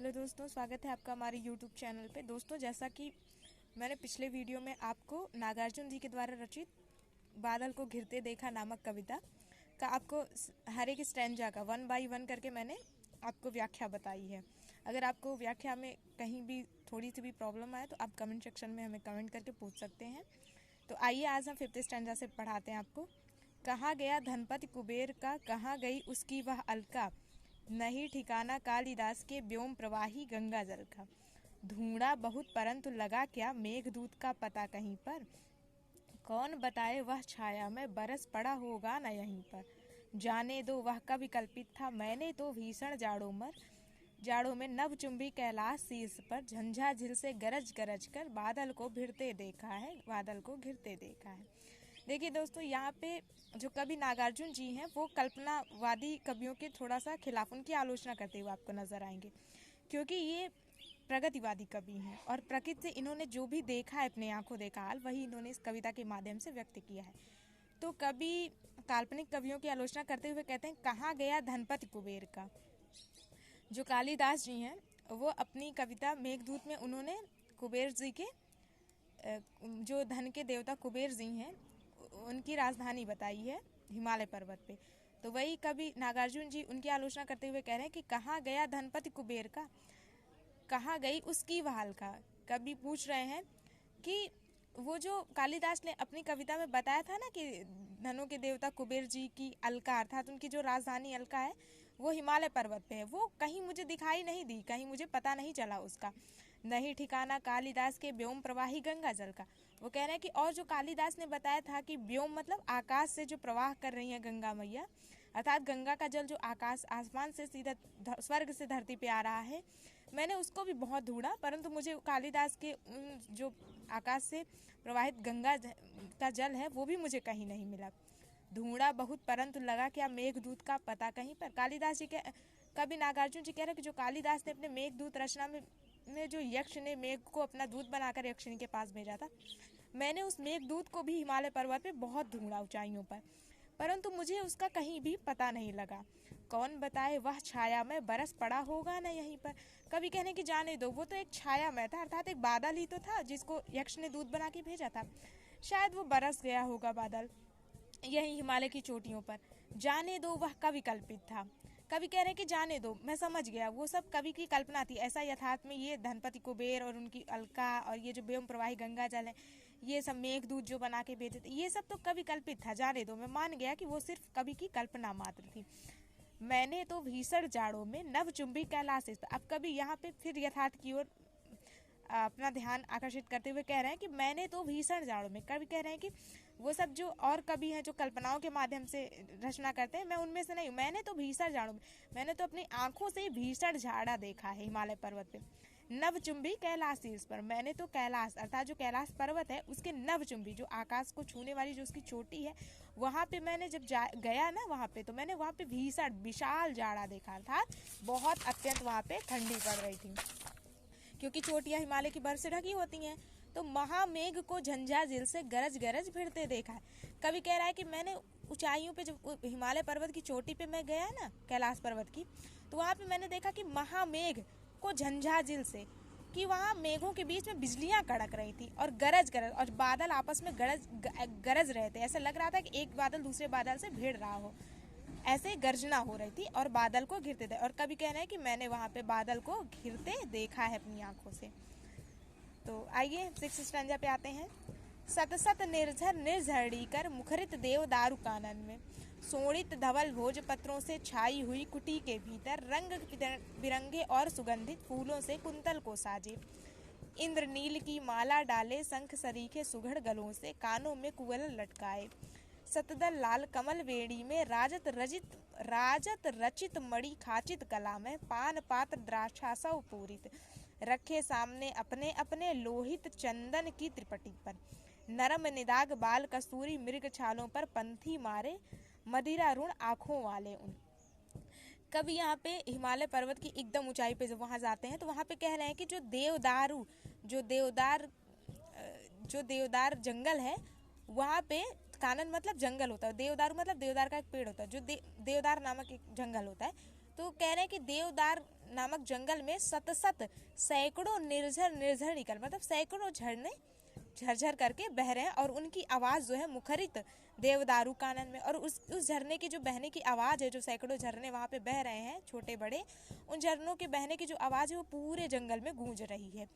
Hello दोस्तों, स्वागत है आपका हमारे यूट्यूब चैनल पे। दोस्तों, जैसा कि मैंने पिछले वीडियो में आपको नागार्जुन जी के द्वारा रचित बादल को घिरते देखा नामक कविता का आपको हर एक स्टैंजा का 1 बाय 1 करके मैंने आपको व्याख्या बताई है। अगर आपको व्याख्या में कहीं भी थोड़ी सी भी प्रॉब्लम आए तो आप कमेंट सेक्शन में हमें कमेंट करके पूछ सकते हैं। तो आइए आज हम 5th स्टैंजा से पढ़ाते हैं आपको। कहाँ गया धनपति कुबेर का, कहाँ गई उसकी वह अलका, नहीं ठिकाना कालिदास के व्योम प्रवाही गंगा जल का। ढूंढा बहुत परंतु लगा क्या, मेघदूत का पता कहीं पर, कौन बताए वह छाया में बरस पड़ा होगा न यहीं पर। जाने दो वह कभी कल्पित था, मैंने तो भीषण जाड़ों में नभचुंबी कैलाश शीर्ष पर, झंझा झिल से गरज गरज कर बादल को घिरते देखा है। देखिए दोस्तों, यहाँ पे जो कवि नागार्जुन जी हैं वो कल्पनावादी कवियों के थोड़ा सा खिलाफ उनकी आलोचना करते हुए आपको नजर आएंगे, क्योंकि ये प्रगतिवादी कवि हैं और प्रकृति से इन्होंने जो भी देखा है, अपने आंखों देखा हाल, वही इन्होंने इस कविता के माध्यम से व्यक्त किया है। तो कवि काल्पनिक कवियों की आलोचना करते हुए कहते हैं, कहाँ गया धनपति कुबेर का। जो कालिदास जी हैं वो अपनी कविता मेघदूत में उन्होंने कुबेर जी के जो धन के देवता कुबेर जी हैं उनकी राजधानी बताई है हिमालय पर्वत पे। तो वही कवि नागार्जुन जी उनकी आलोचना करते हुए कह रहे हैं कि कहाँ गया धनपति कुबेर का, कहाँ गई उसकी वह अलका। कवि पूछ रहे हैं कि वो जो कालिदास ने अपनी कविता में बताया था ना कि धनों के देवता कुबेर जी की अलका अर्थात उनकी जो राजधानी अलका है वो हिमालय पर्वत पे है, वो कहीं मुझे दिखाई नहीं दी, कहीं मुझे पता नहीं चला उसका। नहीं ठिकाना कालिदास के व्योम प्रवाही गंगा जल का। वो कह रहे हैं कि और जो कालिदास ने बताया था कि व्योम मतलब आकाश से जो प्रवाह कर रही है गंगा मैया, अर्थात गंगा का जल जो आकाश आसमान से सीधा स्वर्ग से धरती पे आ रहा है, मैंने उसको भी बहुत ढूंढा परंतु मुझे कालिदास के जो आकाश से प्रवाहित गंगा का जल है वो भी मुझे कहीं नहीं मिला। ढूंढा बहुत परंतु लगा क्या, मेघदूत का पता कहीं पर। कालिदास जी के कवि नागार्जुन जी कह रहे हैं कि जो कालिदास ने अपने मेघदूत रचना में जो यक्ष ने मेघ को अपना दूत बनाकर यक्षिणी के पास भेजा था, मैंने उस मेघदूत को भी हिमालय पर्वत पे बहुत ढूंढा ऊंचाइयों पर, परंतु मुझे उसका कहीं भी पता नहीं लगा। कौन बताए वह छाया में बरस पड़ा होगा न यहीं पर। कभी कहने की जाने दो, वो तो एक छाया में था, अर्थात एक बादल ही तो था जिसको यक्ष ने दूत बना के भेजा था, शायद वो बरस गया होगा बादल यही हिमालय की चोटियों पर। जाने दो वह कवि कल्पित था। कवि कह रहे हैं कि जाने दो, मैं समझ गया वो सब कवि की कल्पना थी, ऐसा यथार्थ में ये धनपति कुबेर और उनकी अलका और ये जो व्योम प्रवाही गंगा जल है, ये सब मेघदूत जो बना के भेजे थे, ये सब तो कवि कल्पित था। जाने दो, मैं मान गया कि वो सिर्फ कवि की कल्पना मात्र थी। मैंने तो भीषण जाड़ों में नभचुंबी कैलाश। अब कवि यहाँ पे फिर यथार्थ की ओर अपना ध्यान आकर्षित करते हुए कह रहे हैं कि मैंने तो भीषण जाड़ों में। कवि कह रहे हैं कि वो सब जो और कवि हैं जो कल्पनाओं के माध्यम से रचना करते हैं, मैं उनमें से नहीं हूँ। मैंने तो भीषण जाड़ों में, मैंने तो अपनी आंखों से भीषण जाड़ा देखा है हिमालय पर्वत पे। नभचुंबी कैलाश शीर्ष पर, मैंने तो कैलाश अर्थात जो कैलाश पर्वत है उसके नभचुंबी जो आकाश को छूने वाली जो उसकी चोटी है, वहाँ पे मैंने जब गया ना वहाँ पे, तो मैंने वहाँ पे भीषण विशाल जाड़ा देखा, अर्थात बहुत अत्यंत वहाँ पे ठंडी पड़ रही थी, क्योंकि चोटियाँ हिमालय की बर्फ से ढकी होती हैं। तो महामेघ को झंझा झिल से गरज गरज भिड़ते देखा है। कवि कह रहा है कि मैंने ऊंचाइयों पे, जब हिमालय पर्वत की चोटी पे मैं गया ना कैलाश पर्वत की, तो वहाँ पे मैंने देखा कि महामेघ को झंझा झिल से, कि वहाँ मेघों के बीच में बिजलियां कड़क रही थी और गरज गरज और बादल आपस में गरज रहे थे। ऐसा लग रहा था कि एक बादल दूसरे बादल से भिड़ रहा हो, ऐसे गर्जना हो रही थी और बादल को घिरते थे। और कभी कह रहे हैं कि मैंने वहाँ पे बादल को घिरते देखा है अपनी आंखों से। तो आइए 6th स्टैंजा पे आते हैं। सत सत निर्झर निर्झरड़ी कर मुखरित देव दारु कानन में, सोणित धवल भोज पत्रों से छाई हुई कुटी के भीतर, रंग बिरंगे और सुगंधित फूलों से कुंतल को साजे, इंद्रनील की माला डाले शंख सरीखे सुघड़ गलों से, कानों में कुवल लटकाए, सतदल लाल कमल वेणी में राजत रचित मणि खाचित कला में, पान पात्र द्राक्षासव पूरित रखे सामने अपने अपने लोहित चंदन की त्रिपटी पर, नरम निदाग बाल कस्तूरी मृग छालों पर पंथी मारे, मदिरा ऋण आंखों वाले उन। कभी यहाँ पे हिमालय पर्वत की एकदम ऊंचाई पे जब वहां जाते हैं तो वहां पे कह रहे हैं कि जो देवदार जंगल है वहाँ पे, कानन मतलब जंगल होता है, देवदारू मतलब देवदार का एक पेड़ होता है, जो देवदार नामक एक जंगल होता है। तो कह रहे हैं कि देवदार नामक जंगल में सतसत सैकड़ों निर्झर निर्झर निकल, मतलब सैकड़ों झरने झरझर करके बह रहे हैं और उनकी आवाज़ जो है मुखरित देवदारू कानन में। और उस झरने की जो बहने की आवाज़ है, जो सैकड़ों झरने वहाँ पे बह रहे हैं छोटे बड़े, उन झरनों के बहने की जो आवाज़ है वो पूरे जंगल में गूंज रही है।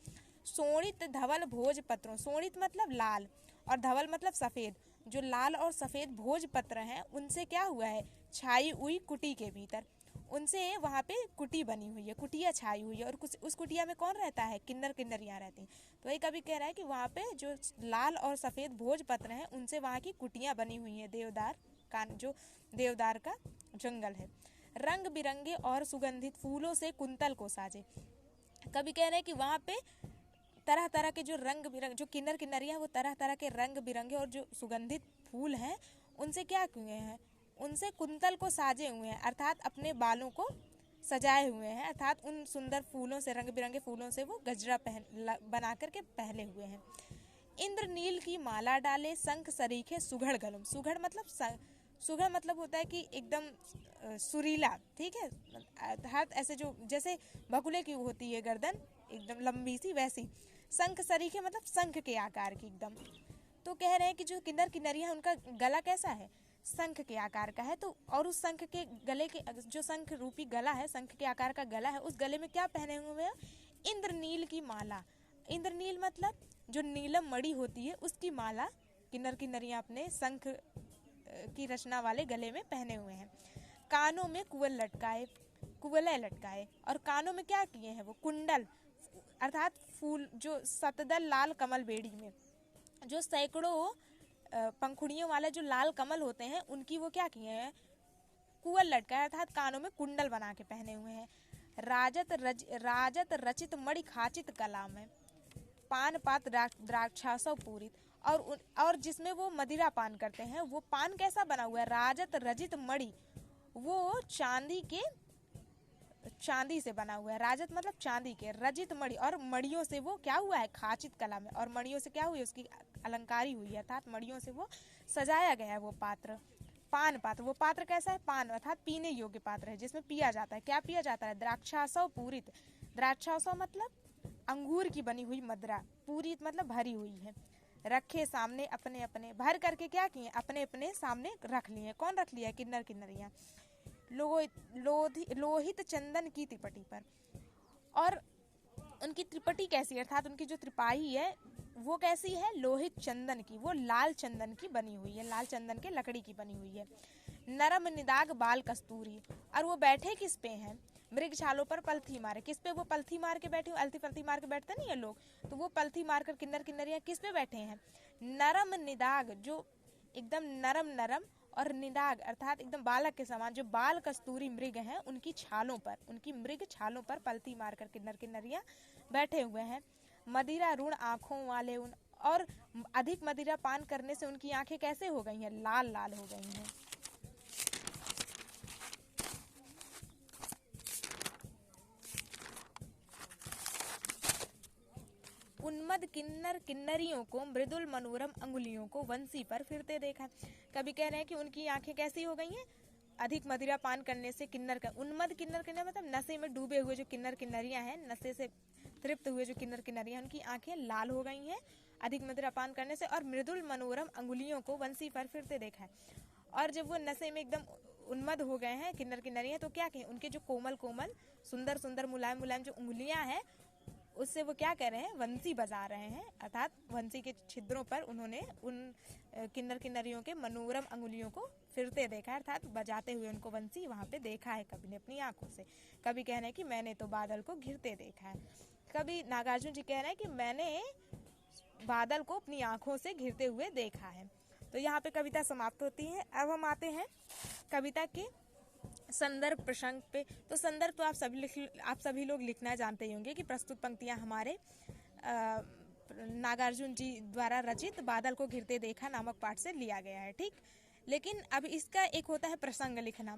सोणित धवल भोज पत्रों, सोणित मतलब लाल और धवल मतलब सफ़ेद, जो लाल और सफ़ेद भोजपत्र हैं उनसे क्या हुआ है, छाई हुई कुटी के भीतर, उनसे वहाँ पे कुटी बनी हुई है, कुटिया छाई हुई है। और कुछ उस कुटिया में कौन रहता है, किन्नर किन्नरियाँ रहती हैं। तो वही कवि कह रहा है कि वहाँ पे जो लाल और सफ़ेद भोजपत्र हैं उनसे वहाँ की कुटियाँ बनी हुई हैं, देवदार का जो देवदार का जंगल है। रंग बिरंगे और सुगंधित फूलों से कुंतल को साजे, कवि कह रहे हैं कि वहाँ पे तरह तरह के जो रंग बिरंग, जो किन्नर किन्नरियाँ वो तरह तरह के रंग बिरंगे और जो सुगंधित फूल हैं उनसे क्या किए हैं, उनसे कुंतल को साजे हुए हैं, अर्थात अपने बालों को सजाए हुए हैं, अर्थात उन सुंदर फूलों से, रंग बिरंगे फूलों से वो गजरा बना करके पहने हुए हैं। इंद्र नील की माला डाले शंख सरीखे सुघड़ गलम, सुघड़ मतलब सुघड़ मतलब होता है कि एकदम सुरीला, ठीक है, अर्थात ऐसे जो जैसे बकुले की होती है गर्दन एकदम लंबी सी, वैसी। शंख सरीखे मतलब शंख के आकार की एकदम। तो कह रहे हैं कि जो किन्नर किन्नरियाँ उनका गला कैसा है, शंख के आकार का है। तो और उस शंख के गले के, जो शंख रूपी गला है, शंख के आकार का गला है, उस गले में क्या पहने हुए हैं, इंद्रनील की माला। इंद्रनील मतलब जो नीलम मणि होती है उसकी माला किन्नर किन्नरियाँ अपने शंख की रचना वाले गले में पहने हुए हैं। कानों में कुवलय लटकाए और कानों में क्या किए हैं, वो कुंडल, अर्थात फूल, जो सतदल लाल कमल बेड़ी में जो सैकड़ों पंखुड़ियों वाले जो लाल कमल होते हैं उनकी वो क्या किए हैं, कुवल लटका है, अर्थात कानों में कुंडल बना के पहने हुए हैं। राजत रचित मणि खाचित कला में पान पात द्राक्षासव पूरित, और जिसमें वो मदिरा पान करते हैं वो पान कैसा बना हुआ है, राजत रजित मणि, वो चांदी से बना हुआ है, राजत मतलब चांदी के, रजित मणि और मणियों से वो क्या हुआ है, खाचित कला में, और मणियों से क्या हुई, उसकी अलंकारी हुई है, अर्थात मणियों से वो सजाया गया है वो पात्र। पान पात्र, वो पात्र कैसा है, पान अर्थात पीने योग्य पात्र है जिसमें पिया जाता है। क्या पिया जाता है, द्राक्षासव पूरित, द्राक्षासव मतलब अंगूर की बनी हुई मदिरा, पूरित मतलब भरी हुई है। रखे सामने अपने अपने, भर करके क्या किए, अपने अपने सामने रख लिए। कौन रख लिया, किन्नर किन्नरियाँ। लोहित चंदन की त्रिपटी पर, और उनकी त्रिपटी कैसी है, अर्थात उनकी जो त्रिपाही है वो कैसी है, लोहित चंदन की, वो लाल चंदन की बनी हुई है, लाल चंदन के लकड़ी की बनी हुई है। नरम निदाग बाल कस्तूरी, और वो बैठे किस पे हैं, मृग छालों पर पलथी मारे, किस पे वो पलथी मार के बैठे, अलती पलथी मार के बैठते नहीं है लोग, तो वो पलथी मार कर किन्नर किन्नरियाँ किस पे बैठे हैं, नरम निदाग, जो एकदम नरम नरम, और निदाग अर्थात एकदम बालक के समान, जो बाल कस्तूरी मृग हैं उनकी छालों पर, उनकी मृग छालों पर पलथी मारकर किन्नर किन्नरियाँ बैठे हुए हैं। मदिरा ऋण आँखों वाले उन, और अधिक मदिरा पान करने से उनकी आंखें कैसे हो गई हैं, लाल लाल हो गई हैं। उन्मद किन्नर किन्नरियों को मृदुल मनोरम अंगुलियों को वंशी पर फिरते देखा। कभी कह रहे हैं कि उनकी आंखें कैसी हो गई हैं, अधिक मदिरा पान करने से किन्नर का, उन्मद किन्नर किन्नर मतलब नशे में डूबे हुए जो किन्नर किन्नरियां हैं, नशे से तृप्त हुए जो किन्नर किन्नरियां, उनकी आंखें लाल हो गई हैं अधिक मदिरा पान करने से, और मृदुल मनोरम अंगुलियों को वंशी पर फिरते देखा है। और जब वो नशे में एकदम उन्मद हो गए हैं किन्नर किन्नरियां, तो क्या कहें, उनके जो कोमल कोमल सुंदर सुंदर मुलायम मुलायम जो उंगलियां हैं उससे वो क्या कर रहे हैं, वंशी बजा रहे हैं, अर्थात वंशी के छिद्रों पर उन्होंने उन किन्नर किन्नरियों के मनोरम अंगुलियों को फिरते देखा है, अर्थात बजाते हुए उनको वंशी वहाँ पे देखा है कवि ने अपनी आंखों से। कवि कह रहे हैं कि मैंने तो बादल को घिरते देखा है, कवि नागार्जुन जी कह रहे हैं कि मैंने बादल को अपनी आंखों से घिरते हुए देखा है। तो यहाँ पे कविता समाप्त होती है। अब हम आते हैं कविता के संदर्भ प्रसंग पे। तो संदर्भ तो आप सभी लोग लिखना जानते ही होंगे कि प्रस्तुत पंक्तियां हमारे नागार्जुन जी द्वारा रचित बादल को घिरते देखा नामक पाठ से लिया गया है, ठीक। लेकिन अब इसका एक होता है प्रसंग लिखना,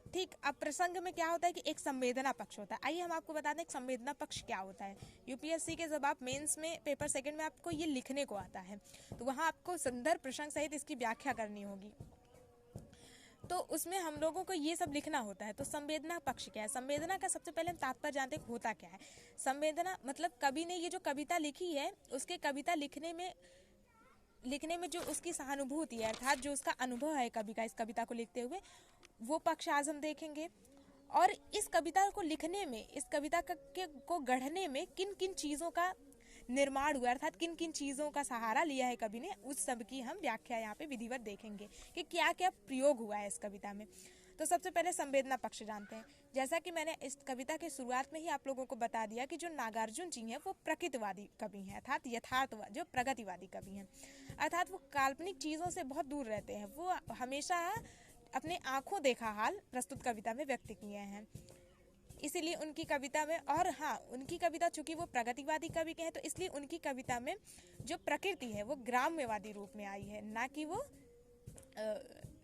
ठीक। अब प्रसंग में क्या होता है कि एक संवेदना पक्ष होता है। आइए हम आपको बता दें एक संवेदना पक्ष क्या होता है। यूपीएससी के जब आप मेंस में पेपर सेकंड में आपको ये लिखने को आता है तो वहाँ आपको संदर्भ प्रसंग सहित इसकी व्याख्या करनी होगी। तो उसमें हम लोगों को ये सब लिखना होता है। तो संवेदना पक्ष क्या है? संवेदना का सबसे पहले हम तात्पर्य जानते हैं होता क्या है। संवेदना मतलब कवि ने ये जो कविता लिखी है, उसके कविता लिखने में जो उसकी सहानुभूति है, अर्थात जो उसका अनुभव है कवि का इस कविता को लिखते हुए, वो पक्ष आज हम देखेंगे। और इस कविता को लिखने में, इस कविता को गढ़ने में किन किन चीज़ों का निर्माण हुआ, अर्थात किन किन चीज़ों का सहारा लिया है कवि ने, उस सब की हम व्याख्या यहाँ पे विधिवत देखेंगे कि क्या क्या प्रयोग हुआ है इस कविता में। तो सबसे पहले संवेदना पक्ष जानते हैं। जैसा कि मैंने इस कविता के शुरुआत में ही आप लोगों को बता दिया कि जो नागार्जुन जी हैं वो प्रकृतिवादी कवि हैं, अर्थात यथार्थवादी, जो प्रगतिवादी कवि हैं, अर्थात वो काल्पनिक चीज़ों से बहुत दूर रहते हैं। वो हमेशा अपने आंखों देखा हाल प्रस्तुत कविता में व्यक्त किए हैं, इसीलिए उनकी कविता में, और हाँ, उनकी कविता चूंकि वो प्रगतिवादी कवि के हैं तो इसलिए उनकी कविता में जो प्रकृति है वो ग्राम्यवादी रूप में आई है, ना कि वो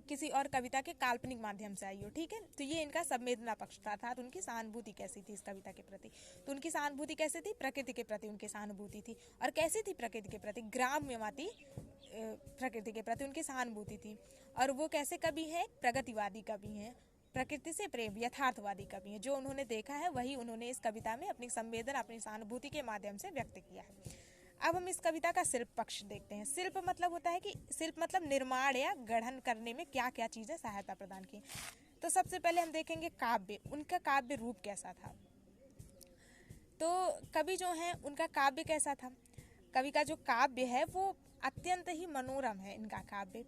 किसी और कविता के काल्पनिक माध्यम से आई हो। ठीक है, तो ये इनका संवेदना पक्ष था, अर्थात उनकी सहानुभूति कैसी थी इस कविता के प्रति। तो उनकी सहानुभूति कैसी थी? प्रकृति के प्रति उनकी सहानुभूति थी। और कैसी थी प्रकृति के प्रति? ग्राम्यवादी प्रकृति के प्रति उनकी सहानुभूति थी। और वो कैसे कवि हैं? प्रगतिवादी कवि हैं, प्रकृति से प्रेम, यथार्थवादी कवि हैं। जो उन्होंने देखा है वही उन्होंने इस कविता में अपनी संवेदना, अपनी सहानुभूति के माध्यम से व्यक्त किया है। अब हम इस कविता का शिल्प पक्ष देखते हैं। शिल्प मतलब होता है कि शिल्प मतलब निर्माण या गढ़न करने में क्या क्या चीज़ें सहायता प्रदान की। तो सबसे पहले हम देखेंगे काव्य, उनका काव्य रूप कैसा था। तो कवि जो हैं उनका काव्य कैसा था? कवि का जो काव्य है वो अत्यंत ही मनोरम है इनका काव्य,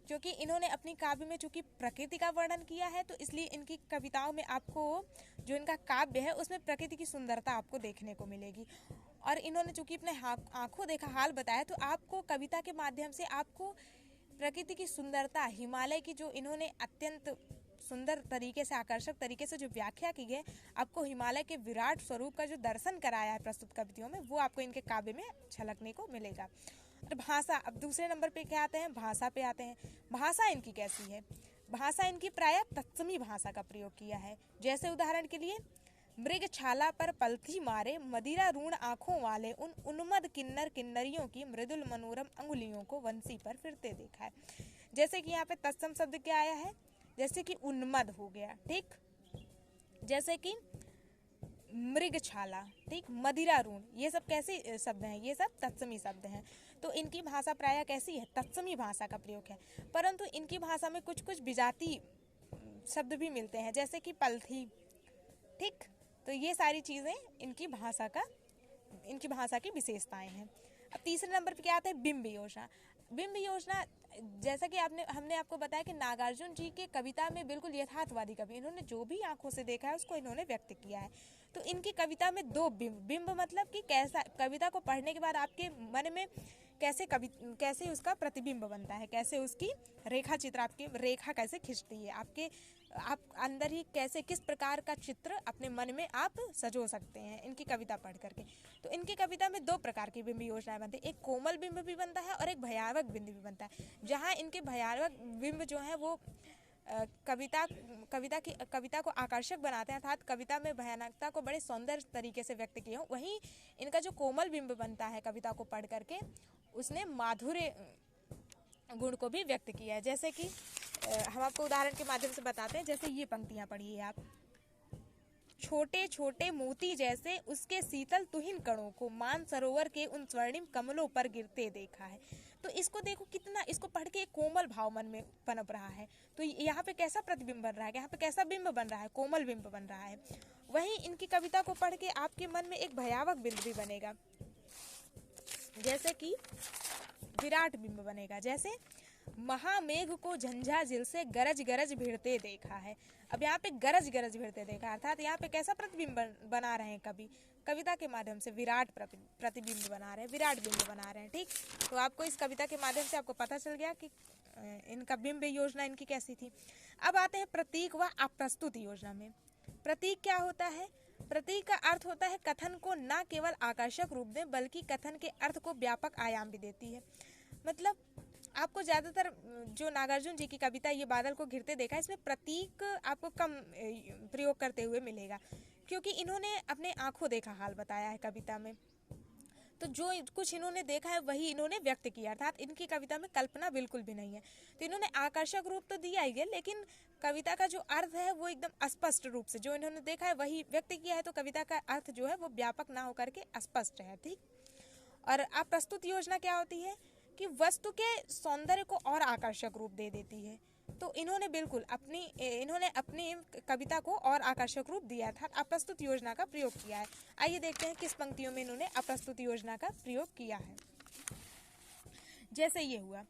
क्योंकि इन्होंने अपनी काव्य में चूंकि प्रकृति का वर्णन किया है तो इसलिए इनकी कविताओं में आपको जो इनका काव्य है उसमें प्रकृति की सुंदरता आपको देखने को मिलेगी। और इन्होंने चूंकि अपने आंखों देखा हाल बताया तो आपको कविता के माध्यम से आपको प्रकृति की सुंदरता, हिमालय की जो इन्होंने अत्यंत सुंदर तरीके से, आकर्षक तरीके से जो व्याख्या की है, आपको हिमालय के विराट स्वरूप का जो दर्शन कराया है प्रस्तुत कविताओं में, वो आपको इनके काव्य में झलकने को मिलेगा। और भाषा, अब दूसरे नंबर पे क्या आते हैं? भाषा पे आते हैं। भाषा इनकी कैसी है? भाषा इनकी प्रायः तत्समी भाषा का प्रयोग किया है। जैसे उदाहरण के लिए, मृग छाला पर पलथी मारे मदिरा ऋण आंखों वाले उन उन्मद किन्नर किन्नरियों की मृदुल मनोरम अंगुलियों को वंशी पर फिरते देखा है। जैसे कि यहाँ पे तत्सम शब्द क्या आया है? जैसे कि उन्मद हो गया, ठीक, जैसे कि मृगछाला, ठीक, मदिरा ऋण, ये सब कैसे शब्द हैं? ये सब तत्समी शब्द हैं। तो इनकी भाषा प्रायः कैसी है? तत्समी भाषा का प्रयोग है। परंतु इनकी भाषा में कुछ कुछ विजाती शब्द भी मिलते हैं, जैसे कि पलथी, ठीक। तो ये सारी चीज़ें इनकी भाषा की विशेषताएं हैं। अब तीसरे नंबर पर क्या आता है? बिंब योजना। बिंब योजना, जैसा कि हमने आपको बताया कि नागार्जुन जी के कविता में बिल्कुल यथार्थवादी कवि, इन्होंने जो भी आंखों से देखा है उसको इन्होंने व्यक्त किया है। तो इनकी कविता में दो बिंब मतलब कि कैसा, कविता को पढ़ने के बाद आपके मन में कैसे उसका प्रतिबिंब बनता है, कैसे उसकी रेखा चित्र, आपकी रेखा कैसे खिंचती है, आप अंदर ही कैसे, किस प्रकार का चित्र अपने मन में आप सजो सकते हैं इनकी कविता पढ़ करके। तो इनकी कविता में दो प्रकार की बिंब योजनाएं बनती है, एक कोमल बिंब भी बनता है और एक भयावह बिंब भी बनता है। जहाँ इनके भयावह बिंब जो है वो कविता को आकर्षक बनाते हैं, अर्थात कविता में भयानकता को बड़े सौंदर्य तरीके से व्यक्त किया हो। वहीं इनका जो कोमल बिंब बनता है कविता को पढ़ करके, उसने माधुर्य गुण को भी व्यक्त किया है। जैसे कि हम आपको उदाहरण के माध्यम से बताते हैं। जैसे ये पंक्तियां पढ़िए आप, छोटे छोटे मोती जैसे उसके शीतल तुहिन कणों को मान सरोवर के उन स्वर्णिम कमलों पर गिरते देखा है। तो इसको देखो कितना, इसको पढ़ के एक कोमल भाव मन में पनप रहा है। तो यहाँ पे कैसा प्रतिबिंब बन रहा है, यहाँ पे कैसा बिंब बन रहा है? कोमल बिंब बन रहा है। वहीं इनकी कविता को पढ़ के आपके मन में एक भयावह बिंब भी बनेगा, जैसे कि विराट बिंब बनेगा। जैसे महामेघ को झंझाझिल से गरज गरज भिड़ते देखा है। अब यहाँ पे गरज गरज भिड़ते देखा, अर्थात यहाँ पे कैसा प्रतिबिंब बना रहे हैं कवि, कविता के माध्यम से विराट प्रतिबिंब बना रहे हैं, विराट बिंब बना रहे हैं, ठीक। तो आपको इस कविता के माध्यम से आपको पता चल गया कि इनका बिंब योजना इनकी कैसी थी। अब आते हैं प्रतीक व अप्रस्तुत योजना में। प्रतीक क्या होता है? प्रतीक का अर्थ होता है कथन को न केवल आकर्षक रूप दें बल्कि कथन के अर्थ को व्यापक आयाम भी देती है। मतलब आपको ज़्यादातर जो नागार्जुन जी की कविता ये बादल को घिरते देखा है, इसमें प्रतीक आपको कम प्रयोग करते हुए मिलेगा, क्योंकि इन्होंने अपने आंखों देखा हाल बताया है कविता में। तो जो कुछ इन्होंने देखा है वही इन्होंने व्यक्त किया, अर्थात इनकी कविता में कल्पना बिल्कुल भी नहीं है। तो इन्होंने आकर्षक रूप तो दिया ही है, लेकिन कविता का जो अर्थ है वो एकदम स्पष्ट रूप से जो इन्होंने देखा है वही व्यक्त किया है, तो कविता का अर्थ जो है वो व्यापक ना होकर के स्पष्ट है। ठीक। और अप्रस्तुत योजना क्या होती है कि वस्तु के सौंदर्य को और आकर्षक रूप दे देती है। तो इन्होंने बिल्कुल अपनी कविता को और आकर्षक रूप दिया था, अप्रस्तुत योजना का प्रयोग किया है। आइए देखते हैं किस पंक्तियों में इन्होंने अप्रस्तुत योजना का प्रयोग किया है। जैसे ये हुआ,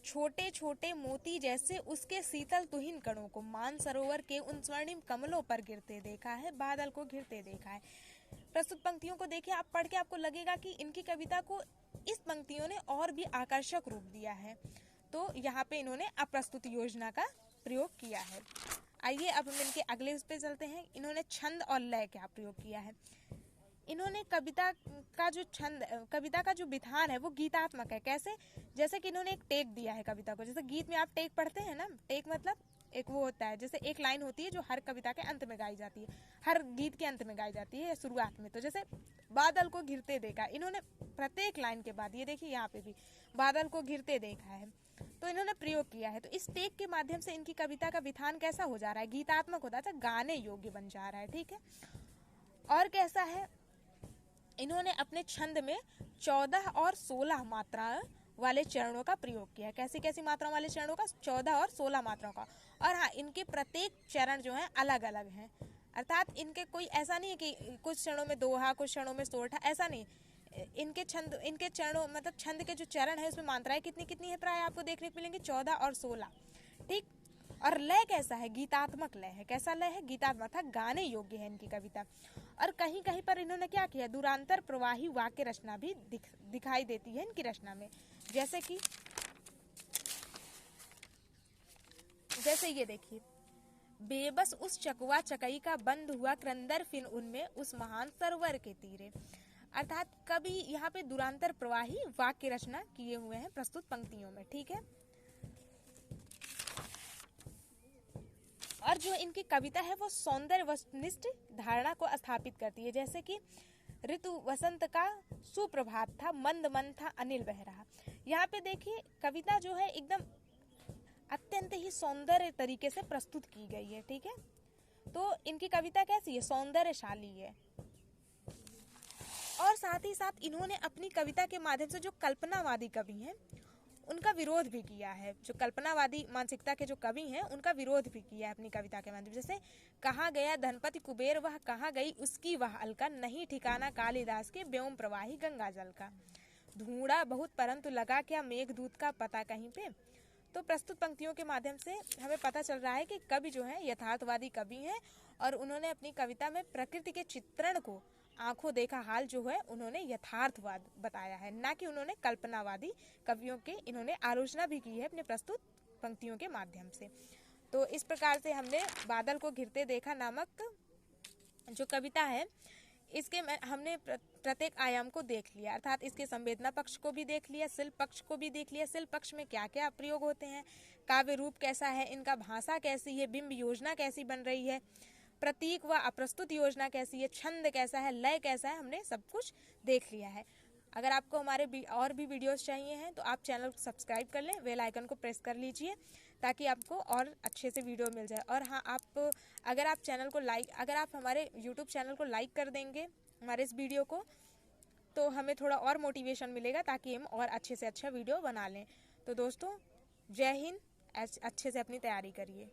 छोटे छोटे मोती जैसे उसके शीतल तुहिन कणों को मान सरोवर के उन स्वर्णिम कमलों पर गिरते देखा है, बादल को घिरते देखा है। प्रस्तुत पंक्तियों को देखिए, आप पढ़ के आपको लगेगा कि इनकी कविता को इस पंक्तियों ने और भी आकर्षक रूप दिया है। तो यहाँ पे इन्होंने अप्रस्तुत योजना का प्रयोग किया है। आइए अब हम इनके अगले उस पे चलते हैं। इन्होंने छंद और लय क्या प्रयोग किया है। इन्होंने कविता का जो विधान है वो गीतात्मक है। कैसे? जैसे कि इन्होंने एक टेक दिया है कविता को। जैसे गीत में आप टेक पढ़ते हैं ना, टेक मतलब एक वो होता है, जैसे एक लाइन होती है जो हर कविता के अंत में गाई जाती है, हर गीत के अंत में गाई जाती है या शुरुआत में। तो जैसे बादल को घिरते देखा, इन्होंने प्रत्येक लाइन के बाद, ये देखिए यहाँ पे भी बादल को घिरते देखा है, तो इन्होंने प्रयोग किया है। तो इस टेक के माध्यम से इनकी कविता का विधान कैसा हो जा रहा है, गीतात्मक होता है, गाने योग्य बन जा रहा है। ठीक है। और कैसा है, इन्होंने अपने छंद में 14 और 16 मात्रा वाले चरणों का प्रयोग किया है। कैसी कैसी मात्राओं वाले चरणों का? 14 और 16 मात्राओं का। और हाँ, इनके प्रत्येक चरण जो है अलग अलग हैं, अर्थात इनके कोई ऐसा नहीं है कि कुछ चरणों में दोहा, कुछ चरणों में सोरठा, ऐसा नहीं। इनके चरणों मतलब छंद के जो चरण है उसमें मात्राएं कितनी कितनी है प्राय आपको देखने को मिलेंगी, 14 और 16। ठीक। और लय कैसा है? गीतात्मक लय है। कैसा लय है? गीतात्मक, था गाने योग्य है इनकी कविता। और कहीं कहीं पर इन्होंने क्या किया, दुरांतर प्रवाही वाक्य रचना भी दिखाई देती है इनकी रचना में। जैसे ये देखिए, बेबस उस चकवा चकई का बंद हुआ क्रंदर फिन उनमें उस महान सरोवर के तीरे। अर्थात कभी यहाँ पे दुरांतर प्रवाही वाक्य रचना किए हुए हैं प्रस्तुत पंक्तियों में। ठीक है। और जो इनकी कविता है वो सौंदर्य वस्तुनिष्ठ धारणा को स्थापित करती है। जैसे कि ऋतु वसंत का सुप्रभात था, मंद मन था अनिल बह रहा। यहाँ पे देखिए कविता जो है एकदम अत्यंत ही सौंदर्य तरीके से प्रस्तुत की गई है। ठीक है। तो इनकी कविता कैसी है? सौंदर्यशाली है। और साथ ही साथ इन्होंने अपनी कविता के माध्यम से जो कल्पनावादी कवि हैं उनका विरोध भी किया है। जो कल्पनावादी मानसिकता के जो कवि हैं उनका विरोध भी किया है अपनी कविता के माध्यम। जैसे कहाँ गया धनपति कुबेर, वह कहाँ गई उसकी वह अलका, नहीं ठिकाना कालिदास के व्योम प्रवाही गंगा जल का, ढूंढा बहुत परंतु लगा क्या मेघदूत का पता कहीं पे। तो प्रस्तुत पंक्तियों के माध्यम से हमें पता चल रहा है कि कवि जो है यथार्थवादी कवि हैं और उन्होंने अपनी कविता में प्रकृति के चित्रण को, आंखों देखा हाल जो है उन्होंने यथार्थवाद बताया है, ना कि उन्होंने कल्पनावादी कवियों के इन्होंने आलोचना भी की है अपने प्रस्तुत पंक्तियों के माध्यम से। तो इस प्रकार से हमने बादल को घिरते देखा नामक जो कविता है इसके हमने प्रत्येक आयाम को देख लिया, अर्थात इसके संवेदना पक्ष को भी देख लिया, शिल्प पक्ष को भी देख लिया। शिल्प पक्ष में क्या क्या प्रयोग होते हैं, काव्य रूप कैसा है, इनका भाषा कैसी है, बिंब योजना कैसी बन रही है, प्रतीक व अप्रस्तुत योजना कैसी है, छंद कैसा है, लय कैसा है, हमने सब कुछ देख लिया है। अगर आपको हमारे और भी वीडियोस चाहिए हैं तो आप चैनल को सब्सक्राइब कर लें, बेल आइकन को प्रेस कर लीजिए ताकि आपको और अच्छे से वीडियो मिल जाए। और हाँ, अगर आप हमारे यूट्यूब चैनल को लाइक कर देंगे हमारे इस वीडियो को, तो हमें थोड़ा और मोटिवेशन मिलेगा ताकि हम और अच्छे से अच्छा वीडियो बना लें। तो दोस्तों, जय हिंद, अच्छे से अपनी तैयारी करिए।